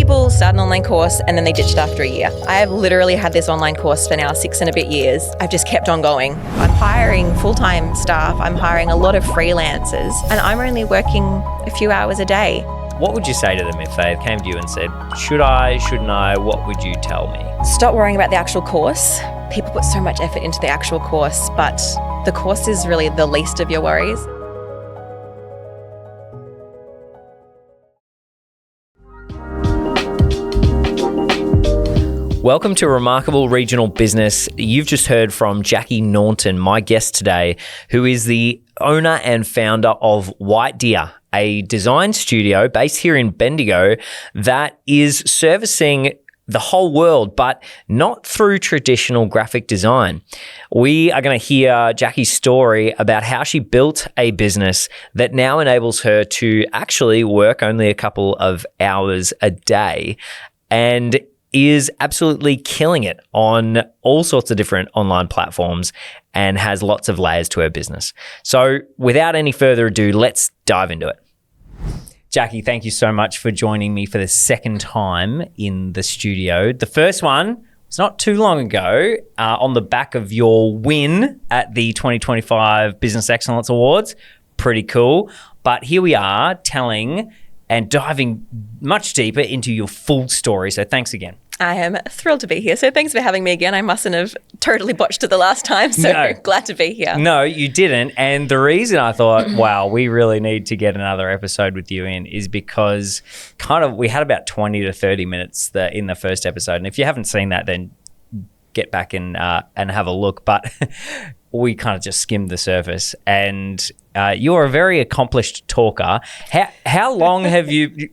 people start an online course and then they ditch it after a year. I have literally had this online course for now 6 and a bit years. I've just kept on going. I'm hiring full-time staff. I'm hiring a lot of freelancers and I'm only working a few hours a day. What would you say to them if they came to you and said, should I, shouldn't I? What would you tell me? Stop worrying about the actual course. People put so much effort into the actual course, but the course is really the least of your worries. Welcome to Remarkable Regional Business. You've just heard from Jacqui Naunton, my guest today, who is the owner and founder of White Deer, a design studio based here in Bendigo that is servicing the whole world, but not through traditional graphic design. We are going to hear Jacqui's story about how she built a business that now enables her to actually work only a couple of hours a day and is absolutely killing it on all sorts of different online platforms and has lots of layers to her business. So without any further ado, let's dive into it. Jacqui, thank you so much for joining me for the second time in the studio. The first one was not too long ago on the back of your win at the 2025 Business Excellence Awards. Pretty cool. But here we are telling and diving much deeper into your full story. So thanks again. I am thrilled to be here. So thanks for having me again. I mustn't have totally botched it the last time. So no. Glad to be here. No, you didn't. And the reason I thought, wow, we really need to get another episode with you in is because we had about 20 to 30 minutes in the first episode. And if you haven't seen that, then get back and have a look. But we kind of just skimmed the surface. And you're a very accomplished talker. How long have you...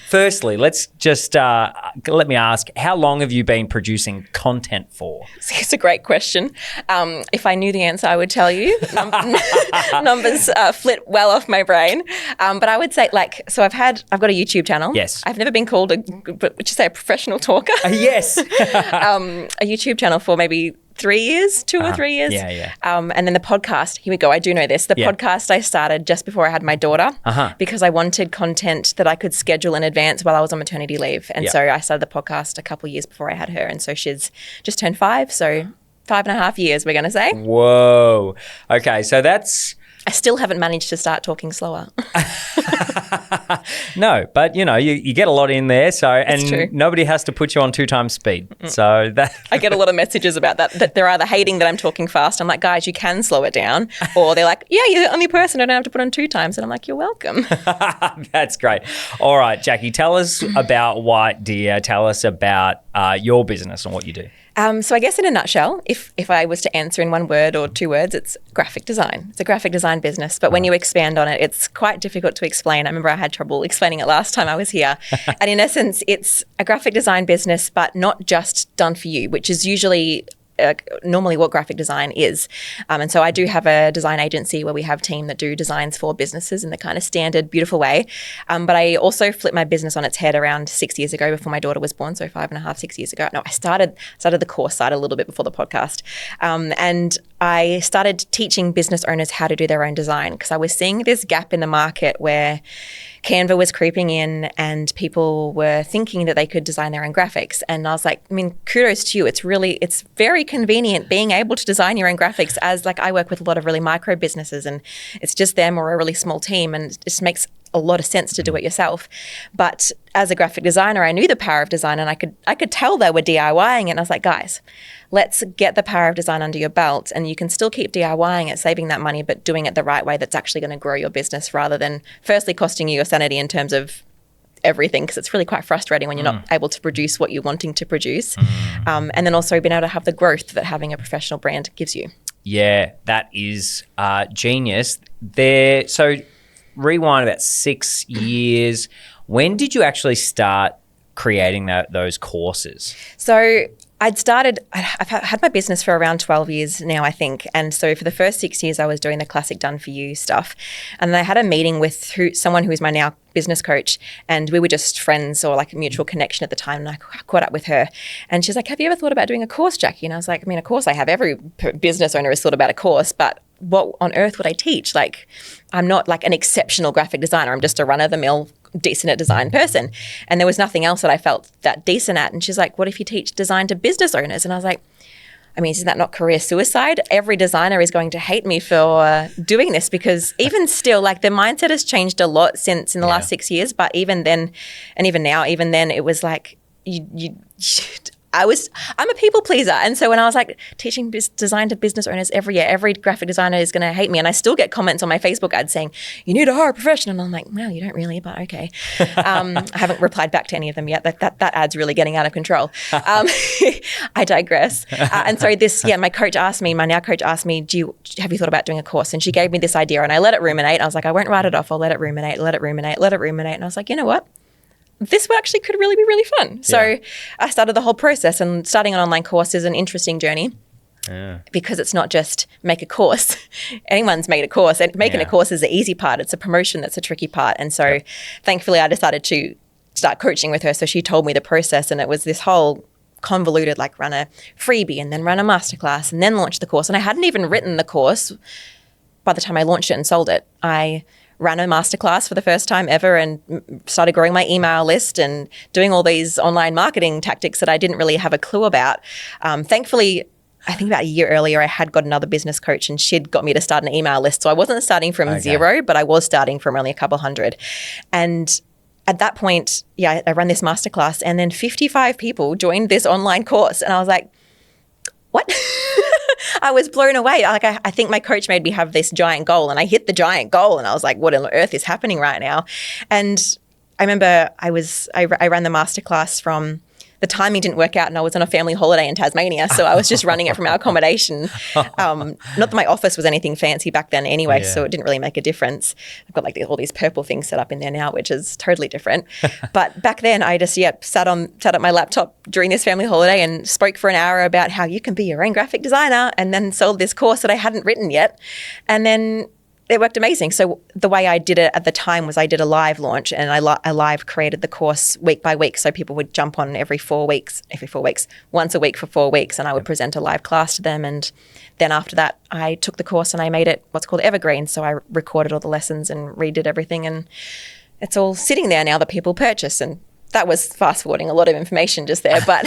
Firstly, let's just let me ask, how long have you been producing content for? It's a great question. If I knew the answer, I would tell you. Numbers flit well off my brain. But I would say I've got a YouTube channel. Yes. I've never been called would you say a professional talker? Yes. A YouTube channel for maybe 3 years, 2 or 3 years. Yeah. And then the podcast, here we go, I do know this. The podcast I started just before I had my daughter because I wanted content that I could schedule in advance while I was on maternity leave. And so I started the podcast a couple of years before I had her. And so she's just turned 5, so 5.5 years, we're going to say. Whoa. Okay, so that's... I still haven't managed to start talking slower. No, but you get a lot in there, and true. Nobody has to put you on 2 times speed. So that I get a lot of messages about that they're either hating that I'm talking fast. I'm like, guys, you can slow it down, or they're like, yeah, you're the only person I don't have to put on 2 times, and I'm like, you're welcome. That's great. All right, Jacqui, tell us about White Deer. Tell us about your business and what you do. So I guess in a nutshell, if I was to answer in 1 word or 2 words, it's graphic design. It's a graphic design business, but when you expand on it, it's quite difficult to explain. I remember I had trouble explaining it last time I was here. And in essence, it's a graphic design business, but not just done for you, which is usually normally what graphic design is. And so I do have a design agency where we have a team that do designs for businesses in the kind of standard, beautiful way. But I also flipped my business on its head around 6 years ago before my daughter was born, so 5.5, 6 years ago. No, I started the course side a little bit before the podcast. And I started teaching business owners how to do their own design because I was seeing this gap in the market where Canva was creeping in and people were thinking that they could design their own graphics. And I was like, kudos to you. It's very convenient being able to design your own graphics as I work with a lot of really micro businesses and it's just them or a really small team and it just makes a lot of sense to do it yourself. But as a graphic designer, I knew the power of design and I could tell they were DIYing it. And I was like, guys, let's get the power of design under your belt and you can still keep DIYing it, saving that money, but doing it the right way that's actually going to grow your business rather than firstly costing you your sanity in terms of everything because it's really quite frustrating when you're not able to produce what you're wanting to produce. And then also being able to have the growth that having a professional brand gives you. Yeah, that is genius. So rewind about 6 years. When did you actually start creating those courses? So I've had my business for around 12 years now, I think. And so for the first 6 years, I was doing the classic done for you stuff. And then I had a meeting with someone who is my now business coach. And we were just friends or a mutual connection at the time. And I caught up with her. And she's like, have you ever thought about doing a course, Jacqui? And I was like, of course I have. Every business owner has thought about a course, but what on earth would I teach? I'm not an exceptional graphic designer. I'm just a run-of-the-mill decent at design person. And there was nothing else that I felt that decent at. And she's like, what if you teach design to business owners? And I was like, I mean, isn't that not career suicide? Every designer is going to hate me for doing this, because even still, like, the mindset has changed a lot since in the last 6 years. But even then, and even now, even then, it was like, I'm a people pleaser. And so when I was like teaching design to business owners every year, every graphic designer is going to hate me. And I still get comments on my Facebook ad saying, you need to hire a professional. And I'm like, well, you don't really, but okay. I haven't replied back to any of them yet. That ad's really getting out of control. I digress. And so my coach asked me, my now coach asked me, have you thought about doing a course? And she gave me this idea and I let it ruminate. I was like, I won't write it off. I'll let it ruminate. And I was like, you know what? This actually could really be really fun. So I started the whole process, and starting an online course is an interesting journey because it's not just make a course. Anyone's made a course, and making a course is the easy part. It's a promotion that's a tricky part. And so thankfully I decided to start coaching with her. So she told me the process, and it was this whole convoluted, like, run a freebie and then run a masterclass and then launch the course. And I hadn't even written the course by the time I launched it and sold it. I ran a masterclass for the first time ever and started growing my email list and doing all these online marketing tactics that I didn't really have a clue about. Thankfully, I think about a year earlier, I had got another business coach and she'd got me to start an email list. So I wasn't starting from zero, but I was starting from only a couple hundred. And at that point, I ran this masterclass and then 55 people joined this online course. And I was like, what? I was blown away. I think my coach made me have this giant goal, and I hit the giant goal, and I was like, what on earth is happening right now? And I remember I ran the masterclass from the timing didn't work out, and I was on a family holiday in Tasmania, so I was just running it from our accommodation. Not that my office was anything fancy back then anyway, so it didn't really make a difference. I've got like all these purple things set up in there now, which is totally different. But back then I just sat at my laptop during this family holiday and spoke for an hour about how you can be your own graphic designer, and then sold this course that I hadn't written yet. And then it worked amazing. So the way I did it at the time was I did a live launch, and I live created the course week by week. So people would jump on every 4 weeks, once a week for 4 weeks, and I would present a live class to them. And then after that, I took the course and I made it what's called evergreen. So I recorded all the lessons and redid everything, and it's all sitting there now that people purchase. And that was fast forwarding a lot of information just there, but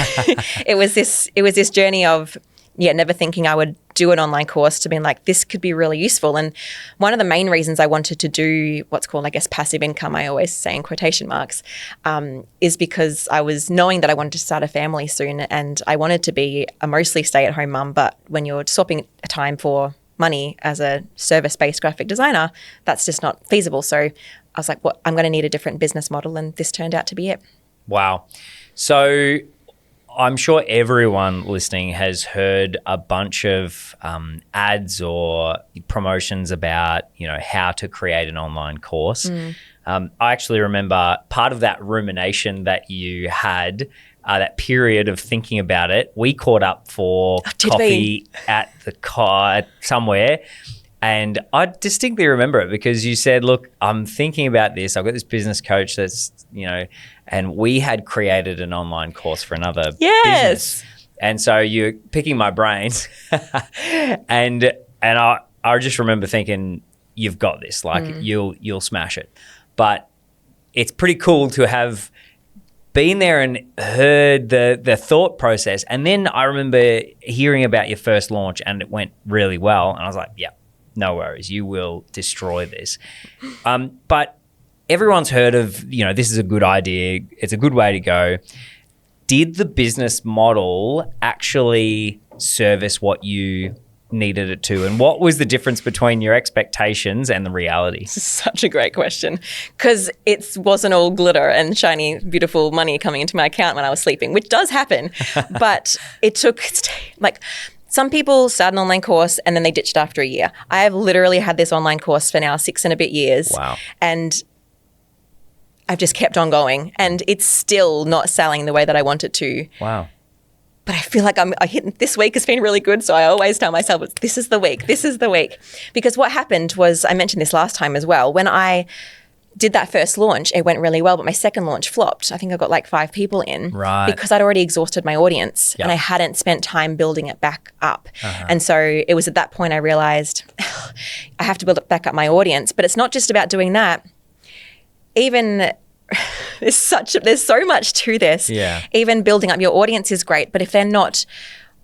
it was this journey of never thinking I would do an online course to being like, this could be really useful. And one of the main reasons I wanted to do what's called, I guess, passive income, I always say in quotation marks, is because I was knowing that I wanted to start a family soon, and I wanted to be a mostly stay-at-home mum. But when you're swapping time for money as a service-based graphic designer, that's just not feasible. So I was like, I'm going to need a different business model, and this turned out to be it. Wow. So I'm sure everyone listening has heard a bunch of ads or promotions about, how to create an online course. I actually remember part of that rumination that you had, that period of thinking about it. We caught up for coffee at the car somewhere. And I distinctly remember it because you said, look, I'm thinking about this. I've got this business coach that's, and we had created an online course for another business. And so you're picking my brains and I just remember thinking, you've got this, like you'll smash it. But it's pretty cool to have been there and heard the thought process. And then I remember hearing about your first launch and it went really well. And I was like, yeah, no worries, you will destroy this. But everyone's heard of, this is a good idea. It's a good way to go. Did the business model actually service what you needed it to? And what was the difference between your expectations and the reality? This is such a great question, because it wasn't all glitter and shiny, beautiful money coming into my account when I was sleeping, which does happen. But it took some people start an online course and then they ditched after a year. I have literally had this online course for now 6 and a bit years. Wow. And I've just kept on going, and it's still not selling the way that I want it to. Wow. But I feel like this week has been really good. So I always tell myself, this is the week. Because what happened was, I mentioned this last time as well, when I did that first launch, it went really well, but my second launch flopped. I think I got like 5 people in because I'd already exhausted my audience and I hadn't spent time building it back up. And so it was at that point I realized I have to build it back up my audience. But it's not just about doing that. Even there's so much to this. Yeah. Even building up your audience is great, but if they're not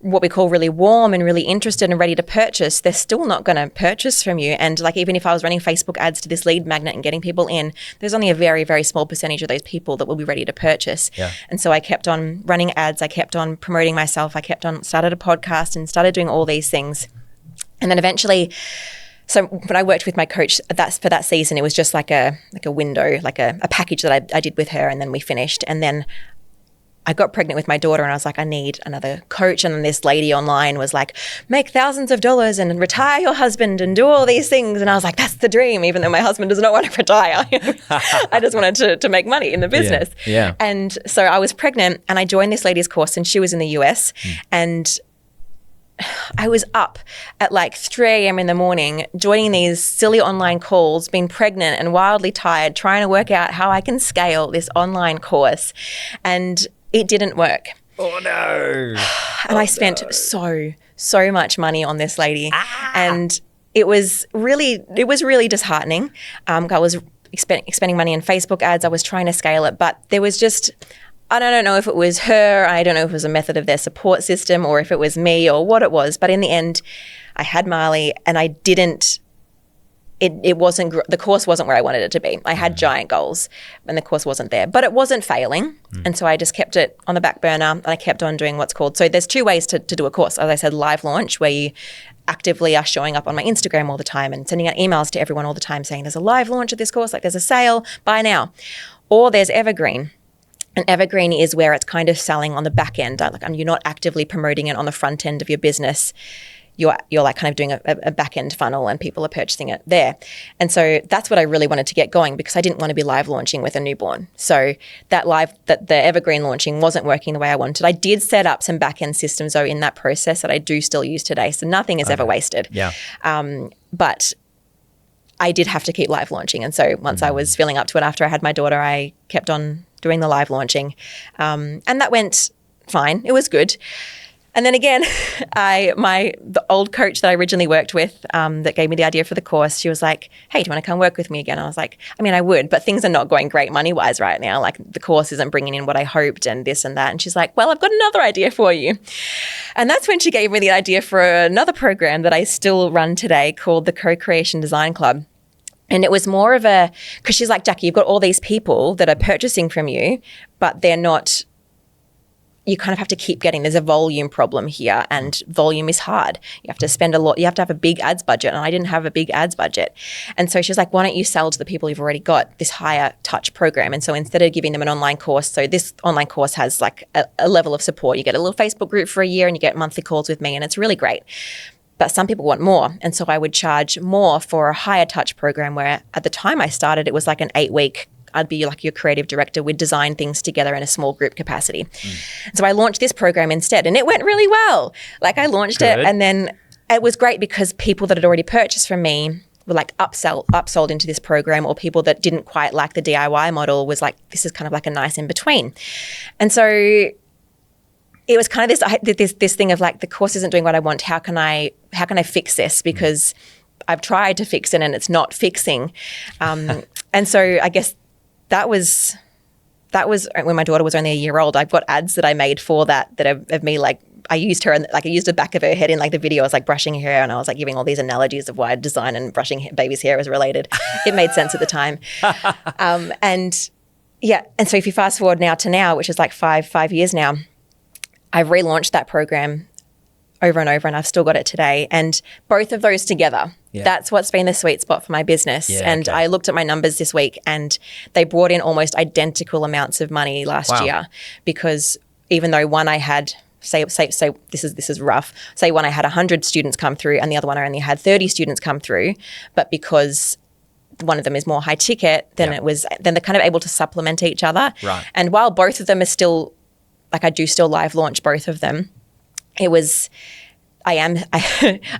what we call really warm and really interested and ready to purchase, they're still not going to purchase from you. And like, even if I was running Facebook ads to this lead magnet and getting people in, there's only a very, very small percentage of those people that will be ready to purchase. Yeah. And so I kept on running ads. I kept on promoting myself. I started a podcast and started doing all these things. And then eventually, so when I worked with my coach, for that season, it was just like a window, like a package that I did with her, and then we finished. And then I got pregnant with my daughter and I was like, I need another coach. And then this lady online was like, make thousands of dollars and retire your husband and do all these things. And I was like, that's the dream, even though my husband does not want to retire. I just wanted to make money in the business. Yeah. And so I was pregnant and I joined this lady's course, and she was in the US. And I was up at like 3 a.m. in the morning, joining these silly online calls, being pregnant and wildly tired, trying to work out how I can scale this online course. And it didn't work. Oh no. And I spent so much money on this lady. And it was really disheartening. I was spending money on Facebook ads. I was trying to scale it, but there was just, I don't know if it was her. I don't know if it was a method of their support system or if it was me or what it was. But in the end, I had Marley and I didn't, the course wasn't where I wanted it to be. I had giant goals and the course wasn't there, but it wasn't failing. And so I just kept it on the back burner and I kept on doing what's called, so there's 2 ways to do a course. As I said, live launch, where you actively are showing up on my Instagram all the time and sending out emails to everyone all the time saying there's a live launch of this course, like there's a sale, buy now. Or there's evergreen. And evergreen is where it's kind of selling on the back end. Like, you're not actively promoting it on the front end of your business. You're like kind of doing a back end funnel and people are purchasing it there. And so that's what I really wanted to get going, because I didn't want to be live launching with a newborn. So the evergreen launching wasn't working the way I wanted. I did set up some back end systems though in that process that I do still use today. So nothing is ever wasted. Yeah. But I did have to keep live launching. And so once I was feeling up to it after I had my daughter, I kept on doing the live launching. And that went fine. It was good. And then again, the old coach that I originally worked with that gave me the idea for the course, she was like, hey, do you want to come work with me again? I was like, I mean, I would, but things are not going great money-wise right now. Like, the course isn't bringing in what I hoped and this and that. And she's like, well, I've got another idea for you. And that's when she gave me the idea for another program that I still run today called the Co-Creation Design Club. And it was more of because she's like, Jacqui, you've got all these people that are purchasing from you, but they're not, you kind of have to keep getting, there's a volume problem here, and volume is hard. You have to spend a lot, you have to have a big ads budget, and I didn't have a big ads budget. And so she's like, why don't you sell to the people you've already got this higher touch program? And so instead of giving them an online course, so this online course has like a level of support. You get a little Facebook group for a year and you get monthly calls with me, and it's really great. But some people want more. And so I would charge more for a higher touch program, where at the time I started, it was like an 8-week, I'd be like your creative director. We'd design things together in a small group capacity. So I launched this program instead, and it went really well. Like, I launched it, and then it was great because people that had already purchased from me were like upsold into this program, or people that didn't quite like the DIY model was like, this is kind of like a nice in between. And so it was kind of this thing of like, the course isn't doing what I want. How can I fix this? Because I've tried to fix it and it's not fixing. And so I guess that was when my daughter was only a year old. I've got ads that I made for that are of me, like, I used her, and like I used the back of her head in like the video. I was like brushing her hair, and I was like giving all these analogies of why design and brushing baby's hair was related. It made sense at the time. And so if you fast forward now, which is like five years now, I've relaunched that program over and over, and I've still got it today. And both of those together, that's what's been the sweet spot for my business. I looked at my numbers this week, and they brought in almost identical amounts of money last year, because even though one I had, say this is rough, say one I had 100 students come through and the other one I only had 30 students come through, but because one of them is more high ticket, then then they're kind of able to supplement each other. Right. And while both of them are still, like, I do still live launch both of them, I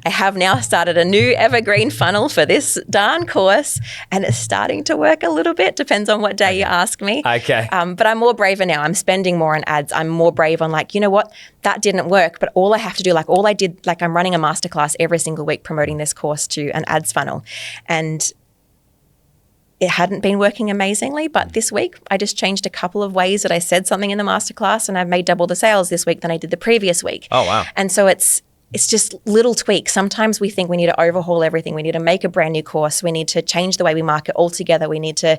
have now started a new evergreen funnel for this darn course, and it's starting to work a little bit. Depends on what day you ask me. Okay. But I'm more braver now. I'm spending more on ads. I'm more brave on like, you know what, that didn't work, but all I have to do, I'm running a masterclass every single week promoting this course to an ads funnel. And it hadn't been working amazingly. But this week I just changed a couple of ways that I said something in the masterclass, and I've made double the sales this week than I did the previous week. Oh, wow. And so it's just little tweaks. Sometimes we think we need to overhaul everything. We need to make a brand new course. We need to change the way we market altogether. We need to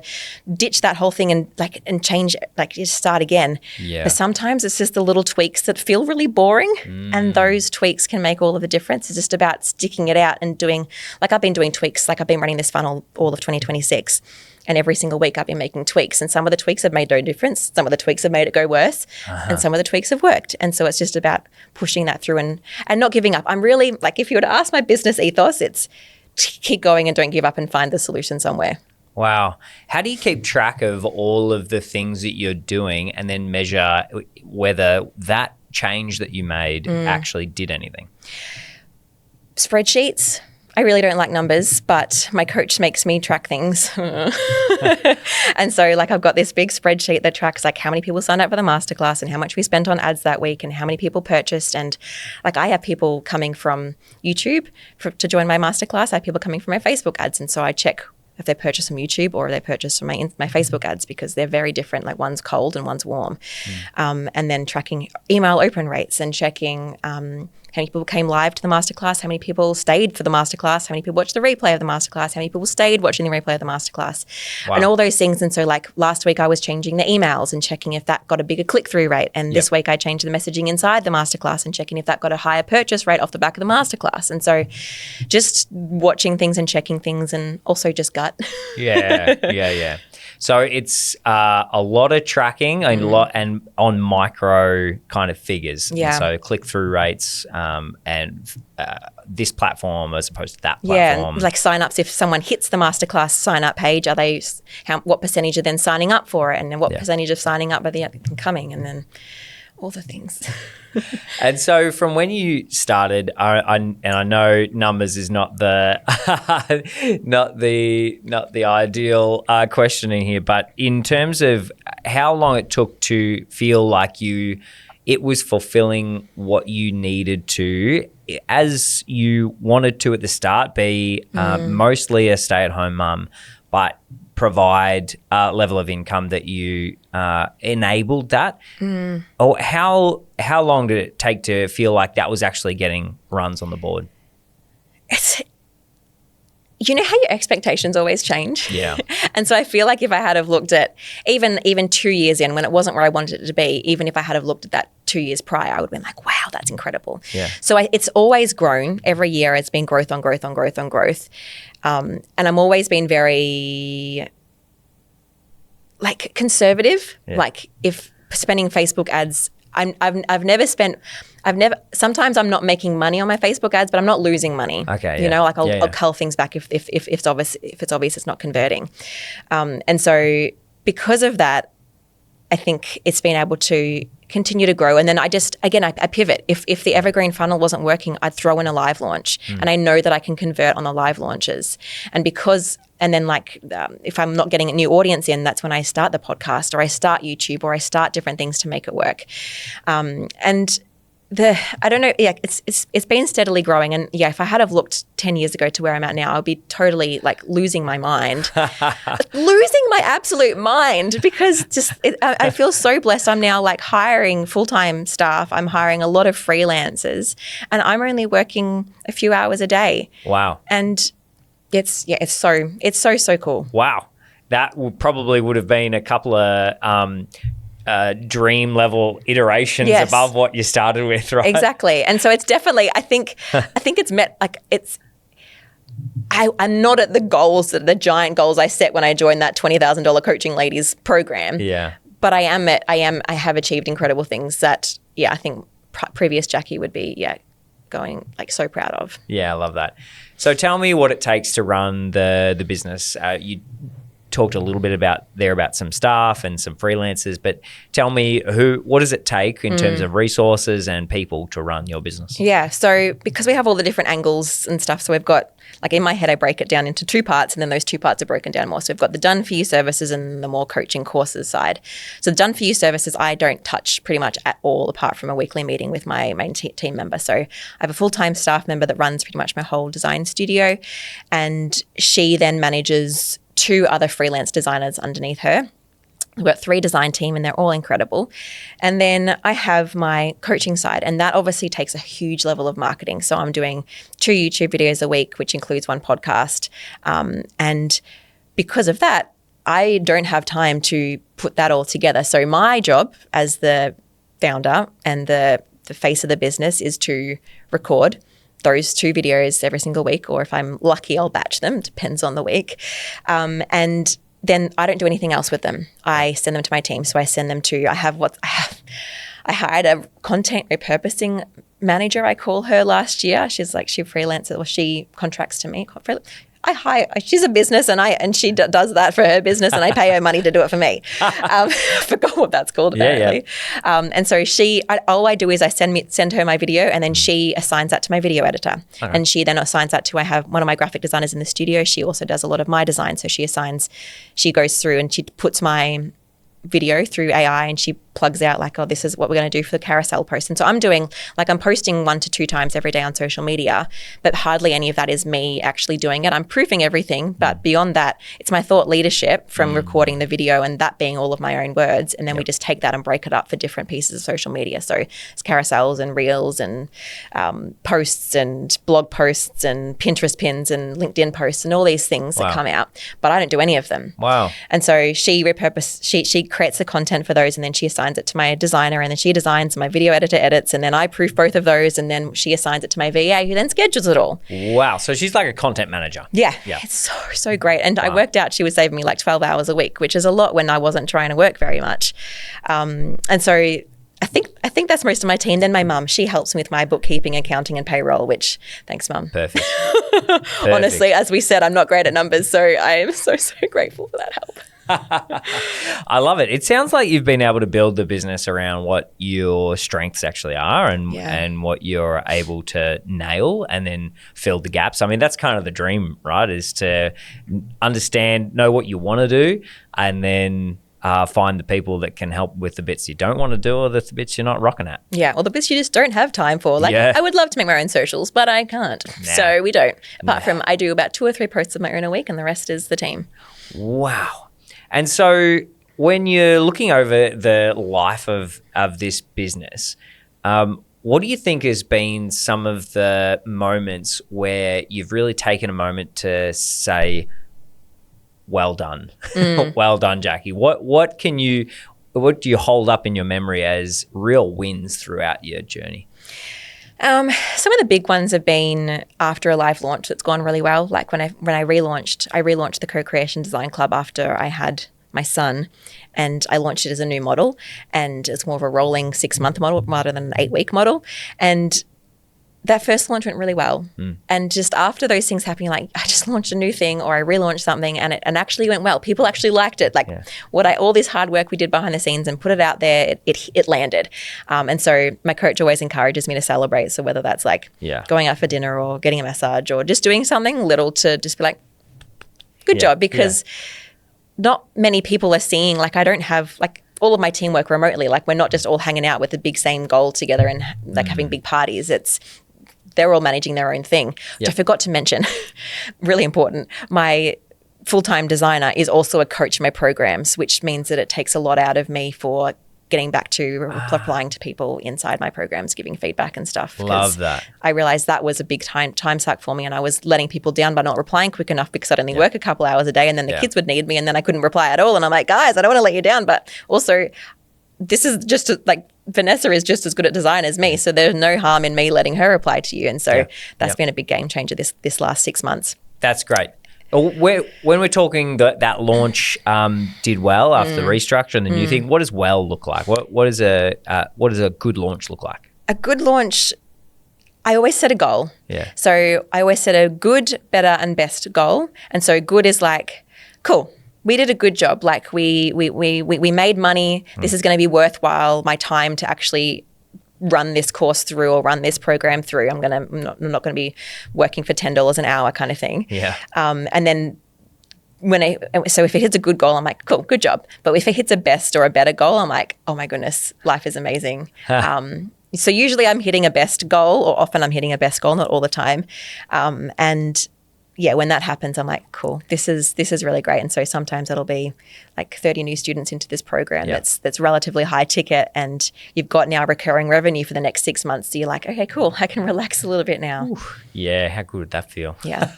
ditch that whole thing and change, just start again. Yeah. But sometimes it's just the little tweaks that feel really boring, and those tweaks can make all of the difference. It's just about sticking it out and doing, I've been doing tweaks. I've been running this funnel all of 2026. And every single week I've been making tweaks, and some of the tweaks have made no difference. Some of the tweaks have made it go worse, and some of the tweaks have worked. And so it's just about pushing that through and not giving up. I'm really, if you were to ask my business ethos, it's keep going and don't give up and find the solution somewhere. Wow. How do you keep track of all of the things that you're doing and then measure whether that change that you made actually did anything? Spreadsheets. I really don't like numbers, but my coach makes me track things. And so I've got this big spreadsheet that tracks how many people signed up for the masterclass and how much we spent on ads that week and how many people purchased. And I have people coming from YouTube to join my masterclass. I have people coming from my Facebook ads. And so I check if they purchase from YouTube or they purchase from my Facebook ads, because they're very different. One's cold and one's warm. And then tracking email open rates and checking how many people came live to the masterclass, how many people stayed for the masterclass, how many people watched the replay of the masterclass, how many people stayed watching the replay of the masterclass, and all those things. And so last week I was changing the emails and checking if that got a bigger click-through rate. And this week I changed the messaging inside the masterclass and checking if that got a higher purchase rate off the back of the masterclass. And so just watching things and checking things, and also just gut. Yeah. So it's a lot of tracking and on micro kind of figures. Yeah. And so click-through rates and this platform as opposed to that platform. Yeah, sign-ups. If someone hits the masterclass sign-up page, what percentage are then signing up for it, and then what percentage of signing up are they coming, and then all the things. And so from when you started, I know numbers is not the not the ideal questioning here, but in terms of how long it took to feel like it was fulfilling what you needed to, as you wanted to at the start, be mostly a stay-at-home mum, but provide a level of income that you enabled that. Or how long did it take to feel like that was actually getting runs on the board? You know how your expectations always change? Yeah. And so I feel like if I had have looked at even 2 years in, when it wasn't where I wanted it to be, even if I had have looked at that 2 years prior, I would have been like, wow, that's incredible. Yeah. So it's always grown. Every year it's been growth on growth on growth on growth. And I'm always been very conservative. Yeah. If spending Facebook ads, sometimes I'm not making money on my Facebook ads, but I'm not losing money. Okay. Yeah. I'll cull things back if it's obvious it's not converting. And so because of that, I think it's been able to continue to grow. And then I pivot. If the evergreen funnel wasn't working, I'd throw in a live launch, and I know that I can convert on the live launches. And if I'm not getting a new audience in, that's when I start the podcast, or I start YouTube, or I start different things to make it work. I don't know. Yeah, it's been steadily growing, and if I had have looked 10 years ago to where I'm at now, I'd be totally losing my mind, losing my absolute mind, because I feel so blessed. I'm now hiring full-time staff. I'm hiring a lot of freelancers, and I'm only working a few hours a day. Wow. And it's so cool. Wow. That probably would have been a couple of dream level iterations above what you started with, right? Exactly. And so it's definitely, I think it's met, I'm not at the giant goals I set when I joined that $20,000 coaching ladies program. Yeah. But I have achieved incredible things that, I think previous Jacqui would be, going so proud of. Yeah, I love that. So tell me what it takes to run the business. You talked a little bit about some staff and some freelancers, but tell me what does it take in terms of resources and people to run your business? Yeah, so because we have all the different angles and stuff, so we've got, in my head I break it down into two parts, and then those two parts are broken down more. So we've got the done for you services and the more coaching courses side. So the done for you services I don't touch pretty much at all, apart from a weekly meeting with my main team member. So I have a full-time staff member that runs pretty much my whole design studio, and she then manages 2 other freelance designers underneath her. We've got 3 design team and they're all incredible. And then I have my coaching side, and that obviously takes a huge level of marketing. So I'm doing 2 YouTube videos a week, which includes 1 podcast. And because of that, I don't have time to put that all together. So my job as the founder and the face of the business is to record those 2 videos every single week, or if I'm lucky, I'll batch them. Depends on the week. And then I don't do anything else with them. I send them to my team. So I send them to, I hired a content repurposing manager, I call her, last year. She's like, she freelances, or she contracts to me. She's a business and she does that for her business, and I pay her money to do it for me. I forgot what that's called apparently. Yeah. And so all I do is I send her my video, and then she assigns that to my video editor. Okay. And she then assigns that to, I have one of my graphic designers in the studio. She also does a lot of my design. So she goes through and she puts my video through AI, and she plugs out like, oh, this is what we're going to do for the carousel post. And so I'm posting 1 to 2 times every day on social media, but hardly any of that is me actually doing it. I'm proofing everything, but beyond that, it's my thought leadership from recording the video and that being all of my own words. And then we just take that and break it up for different pieces of social media. So it's carousels and reels and posts and blog posts and Pinterest pins and LinkedIn posts and all these things that come out, but I don't do any of them. Wow. And so she creates the content for those, and then she assigns it to my designer, and then she designs, my video editor edits, and then I proof both of those, and then she assigns it to my VA, who then schedules it all. Wow. So she's like a content manager. Yeah. It's so great. And I worked out she was saving me like 12 hours a week, which is a lot when I wasn't trying to work very much. And so I think that's most of my team. Then my mum, she helps me with my bookkeeping, accounting, and payroll, which, thanks, Mum. Perfect. Honestly, as we said, I'm not great at numbers, so I am so grateful for that help. I love it. It sounds like you've been able to build the business around what your strengths actually are and what you're able to nail, and then fill the gaps. I mean, that's kind of the dream, right? Is to know what you want to do, and then find the people that can help with the bits you don't want to do, or the bits you're not rocking at. Yeah, or the bits you just don't have time for. I would love to make my own socials, but I can't. Nah. So we don't. Apart from I do about 2 or 3 posts of my own a week, and the rest is the team. Wow. And so when you're looking over the life of this business, what do you think has been some of the moments where you've really taken a moment to say, well done, well done, Jacqui? What do you hold up in your memory as real wins throughout your journey? Some of the big ones have been after a live launch that's gone really well. Like when I relaunched the Co-Creation Design Club after I had my son, and I launched it as a new model, and it's more of a rolling 6-month model rather than an 8-week model. And that first launch went really well. And just after those things happening, like I just launched a new thing, or I relaunched something, and it actually went well. People actually liked it. All this hard work we did behind the scenes and put it out there, it landed. And so my coach always encourages me to celebrate. So whether that's going out for dinner or getting a massage or just doing something little to just be like, good job, because not many people are seeing, I don't have all of my team work remotely. We're not just all hanging out with the big same goal together and having big parties. They're all managing their own thing. Which I forgot to mention, really important. My full-time designer is also a coach in my programs, which means that it takes a lot out of me for getting back to replying to people inside my programs, giving feedback and stuff. Love that. I realized that was a big time suck for me, and I was letting people down by not replying quick enough because I'd only work a couple hours a day, and then the kids would need me, and then I couldn't reply at all. And I'm like, guys, I don't want to let you down, but also this is just Vanessa is just as good at design as me, so there's no harm in me letting her reply to you. And so that's been a big game changer this last 6 months. That's great. When we're talking that launch did well after the restructure and the new thing, what does well look like? What does a good launch look like? A good launch, I always set a goal. Yeah. So I always set a good, better, and best goal. And so good is cool. We did a good job. We made money. This is going to be worthwhile. My time to actually run this course through or run this program through. I'm not going to be working for $10 an hour kind of thing. Yeah. And then so if it hits a good goal, I'm like, cool, good job. But if it hits a best or a better goal, I'm like, oh my goodness, life is amazing. So usually I'm hitting a best goal, or often I'm hitting a best goal, not all the time. And yeah, when that happens, I'm like, cool, this is really great. And so sometimes it'll be like 30 new students into this program that's relatively high ticket, and you've got now recurring revenue for the next 6 months. So you're like, okay, cool, I can relax a little bit now. Ooh, yeah, how good would that feel? Yeah.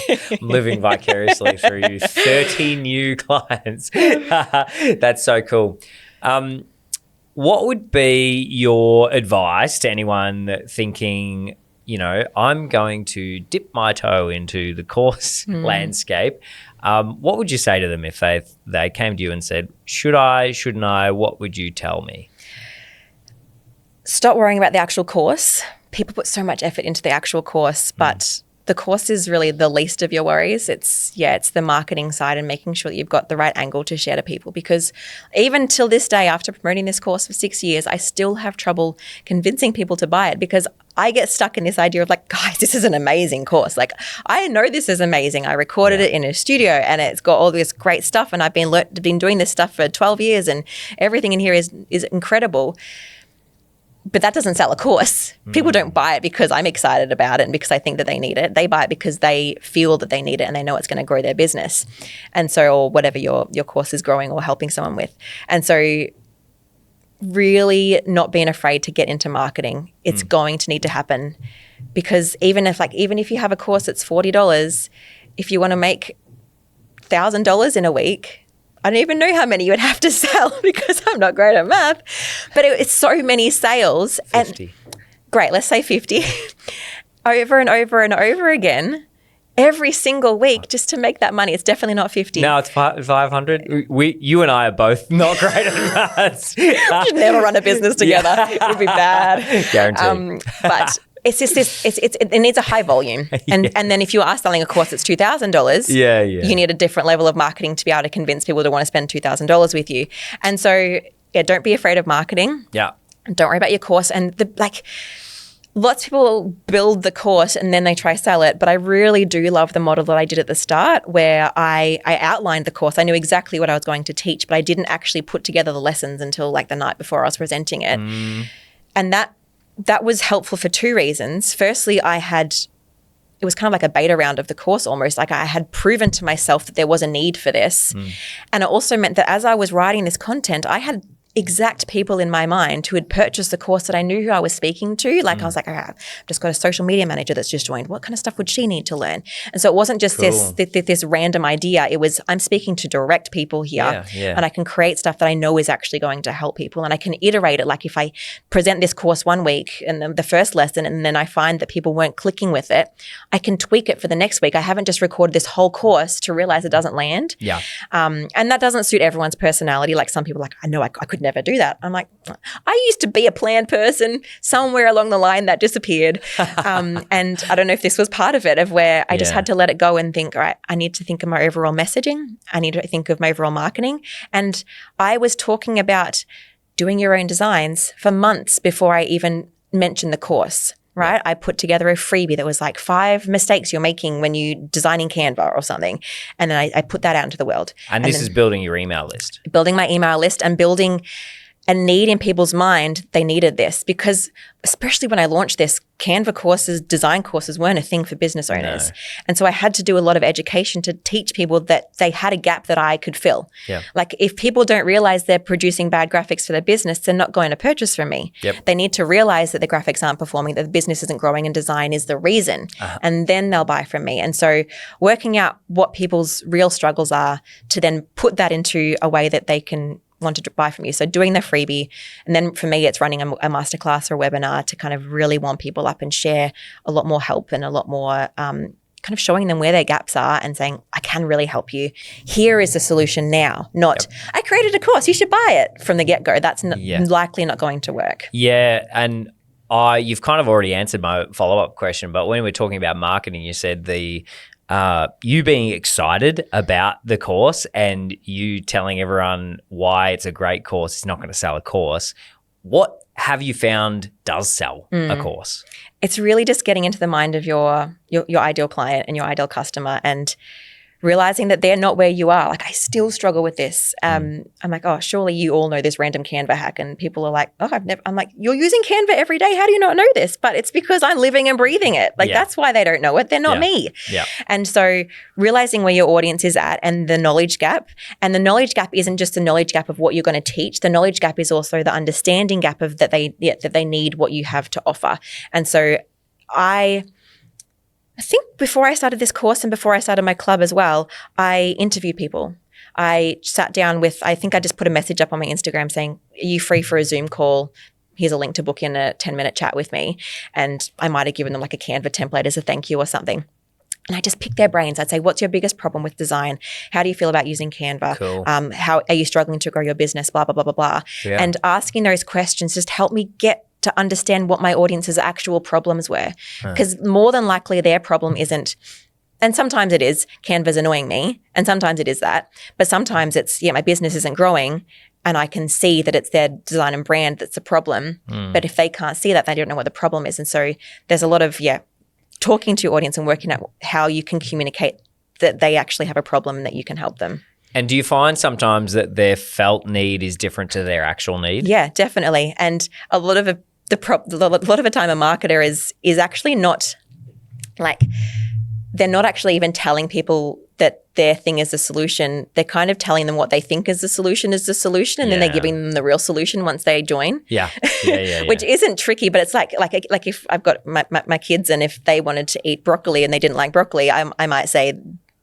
I'm living vicariously through you. 30 new clients. That's so cool. What would be your advice to anyone thinking, I'm going to dip my toe into the course landscape? What would you say to them if they came to you and said, should I, shouldn't I? What would you tell me? Stop worrying about the actual course. People put so much effort into the actual course, but the course is really the least of your worries. It's the marketing side and making sure that you've got the right angle to share to people, because even till this day, after promoting this course for 6 years, I still have trouble convincing people to buy it, because I get stuck in this idea of like, guys, this is an amazing course. Like, I know this is amazing. I recorded it in a studio and it's got all this great stuff, and I've been doing this stuff for 12 years and everything in here is incredible. But that doesn't sell a course. People don't buy it because I'm excited about it and because I think that they need it. They buy it because they feel that they need it and they know it's going to grow their business. And so, or whatever your course is growing or helping someone with. And so really not being afraid to get into marketing. It's going to need to happen, because even if you have a course that's $40, if you want to make $1,000 in a week, I don't even know how many you would have to sell because I'm not great at math, but it's so many sales. 50. And great, let's say 50 over and over and over again every single week just to make that money. It's definitely not 50. No, it's 500. You and I are both not great at maths. We should never run a business together. It would be bad. Guaranteed. But it's just this. It needs a high volume, and then if you are selling a course that's $2,000, you need a different level of marketing to be able to convince people to want to spend $2,000 with you. And so, don't be afraid of marketing. Yeah, don't worry about your course. And lots of people build the course and then they try sell it. But I really do love the model that I did at the start, where I outlined the course. I knew exactly what I was going to teach, but I didn't actually put together the lessons until like the night before I was presenting it, and that was helpful for two reasons. Firstly, it was kind of like a beta round of the course almost. Like, I had proven to myself that there was a need for this. And it also meant that as I was writing this content, I had exact people in my mind who had purchased the course that I knew who I was speaking to. Like, I was like, I've just got a social media manager that's just joined. What kind of stuff would she need to learn? And so it wasn't just this random idea. It was, I'm speaking to direct people here, and I can create stuff that I know is actually going to help people, and I can iterate it. Like, if I present this course one week and the first lesson, and then I find that people weren't clicking with it, I can tweak it for the next week. I haven't just recorded this whole course to realize it doesn't land. And that doesn't suit everyone's personality. Like, some people are like, I know I could never do that. I'm like, I used to be a planned person. Somewhere along the line that disappeared. And I don't know if this was part of it, of where I just had to let it go and think, all right, I need to think of my overall messaging. I need to think of my overall marketing. And I was talking about doing your own designs for months before I even mentioned the course. Right? I put together a freebie that was like 5 mistakes you're making when you designing Canva or something. And then I put that out into the world. And this is building your email list. Building my email list and building a need in people's mind. They needed this, because especially when I launched this, Canva courses, design courses weren't a thing for business owners. No. And so I had to do a lot of education to teach people that they had a gap that I could fill. Like, if people don't realize they're producing bad graphics for their business, they're not going to purchase from me. They need to realize that the graphics aren't performing, that the business isn't growing, and design is the reason. And then they'll buy from me. And so working out what people's real struggles are to then put that into a way that they can want to buy from you. So doing the freebie, and then for me, it's running a masterclass or a webinar to kind of really warm people up and share a lot more help and a lot more kind of showing them where their gaps are and saying, I can really help you. Here is the solution now, not I created a course, you should buy it from the get-go. That's likely not going to work. Yeah, and you've kind of already answered my follow-up question, but when we're talking about marketing, you said you being excited about the course and you telling everyone why it's a great course, it's not going to sell a course. What have you found does sell a course? It's really just getting into the mind of your ideal client and your ideal customer, and realizing that they're not where you are. Like, I still struggle with this. I'm like, oh, surely you all know this random Canva hack. And people are like, oh, I'm like, you're using Canva every day. How do you not know this? But it's because I'm living and breathing it. Like, that's why they don't know it. They're not me. Yeah. And so realizing where your audience is at and the knowledge gap. And the knowledge gap isn't just the knowledge gap of what you're going to teach. The knowledge gap is also the understanding gap of that they need what you have to offer. And so I think before I started this course and before I started my club as well, I interviewed people. I sat down with, I think I just put a message up on my Instagram saying, are you free for a Zoom call? Here's a link to book in a 10-minute chat with me. And I might have given them like a Canva template as a thank you or something. And I just picked their brains. I'd say, what's your biggest problem with design? How do you feel about using Canva? Cool. How are you struggling to grow your business? Blah, blah, blah, blah, blah. Yeah. And asking those questions just helped me get to understand what my audience's actual problems were. Because more than likely their problem isn't, and sometimes it is, Canva's annoying me, and sometimes it is that, but sometimes it's, my business isn't growing and I can see that it's their design and brand that's the problem. But if they can't see that, they don't know what the problem is. And so there's a lot of, talking to your audience and working out how you can communicate that they actually have a problem and that you can help them. And do you find sometimes that their felt need is different to their actual need? Yeah, definitely. And a lot of the time a marketer is actually not like, they're not actually even telling people that their thing is the solution. They're kind of telling them what they think is the solution, and then they're giving them the real solution once they join. Yeah. Which isn't tricky, but it's like if I've got my kids and if they wanted to eat broccoli and they didn't like broccoli, I might say,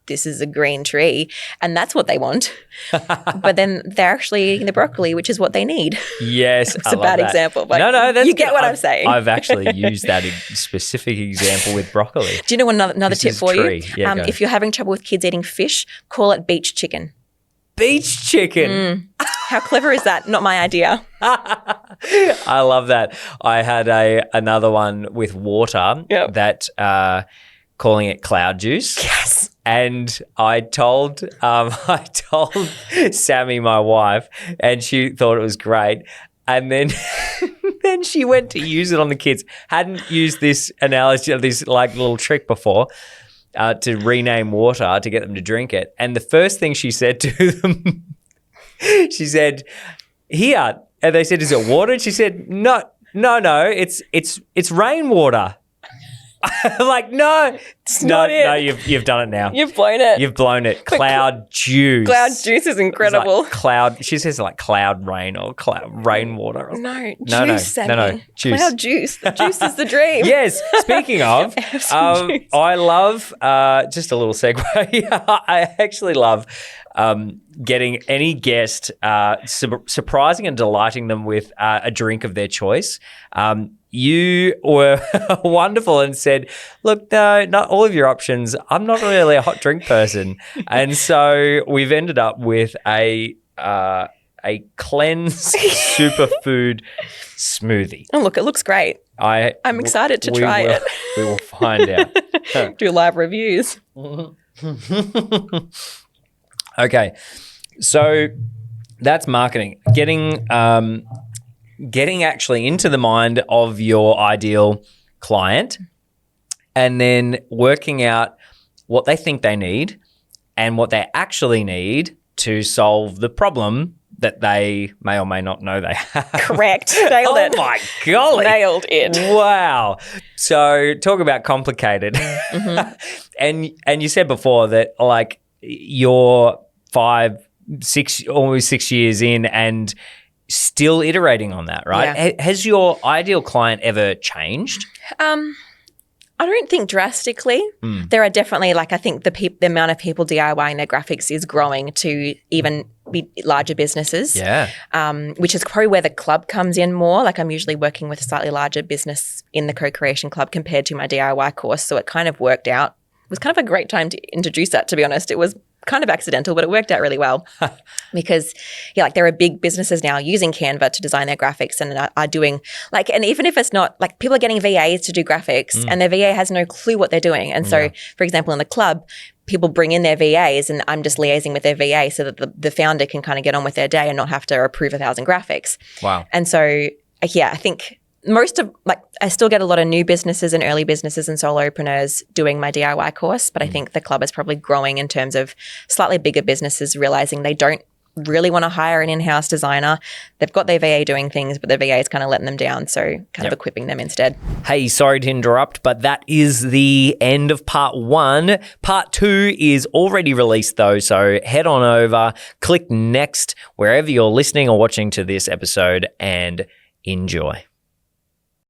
this is a green tree, and that's what they want. But then they're actually eating the broccoli, which is what they need. Yes. It's a bad example, but no, that's you get good. what I'm saying. I've actually used that specific example with broccoli. Do you know another tip for you? Yeah, if you're having trouble with kids eating fish, call it beach chicken. Beach chicken. How clever is that? Not my idea. I love that. I had another one with water that calling it cloud juice. Yes. And I told Sammy, my wife, and she thought it was great. And then then she went to use it on the kids. Hadn't used this analogy of this like little trick before to rename water to get them to drink it. And the first thing she said to them, she said, "Here." And they said, "Is it water?" And she said, No, it's rainwater." Like, no, it's not it. No, you've done it now. You've blown it. You've blown it. Cloud juice. Cloud juice is incredible. Like cloud. She says like cloud rain or cloud rainwater. No, juice. No, juice. Cloud juice. The juice is the dream. Yes. Speaking of, I love just a little segue. I actually love getting any guest, surprising and delighting them with a drink of their choice. You were wonderful and said, look, no, not all of your options. I'm not really a hot drink person. And so we've ended up with a cleanse superfood smoothie. Oh, look, it looks great. I'm excited to try it. We will find out. Do live reviews. Okay. So that's marketing. Getting actually into the mind of your ideal client and then working out what they think they need and what they actually need to solve the problem that they may or may not know they have. Correct. Nailed it. Oh my golly. Nailed it. Wow. So talk about complicated. And you said before that like you're almost 6 years in and still iterating on that, right? Yeah. Has your ideal client ever changed? I don't think drastically. There are definitely, like, I think the amount of people DIYing their graphics is growing to even be larger businesses. Yeah. Which is probably where the club comes in more. Like, I'm usually working with a slightly larger business in the co-creation club compared to my DIY course. So it kind of worked out. It was kind of a great time to introduce that, to be honest. It was kind of accidental, but it worked out really well because like there are big businesses now using Canva to design their graphics and are doing like, and even if it's not like people are getting VAs to do graphics and their VA has no clue what they're doing. And so for example, in the club, people bring in their VAs and I'm just liaising with their VA so that the founder can kind of get on with their day and not have to approve 1,000 graphics. Wow. And so, I think most of I still get a lot of new businesses and early businesses and solopreneurs doing my DIY course, but I think the club is probably growing in terms of slightly bigger businesses realizing they don't really want to hire an in-house designer. They've got their VA doing things, but their VA is kind of letting them down, so kind of equipping them instead. Hey, sorry to interrupt, but that is the end of part 1. Part 2 is already released though, so head on over, click next wherever you're listening or watching to this episode and enjoy.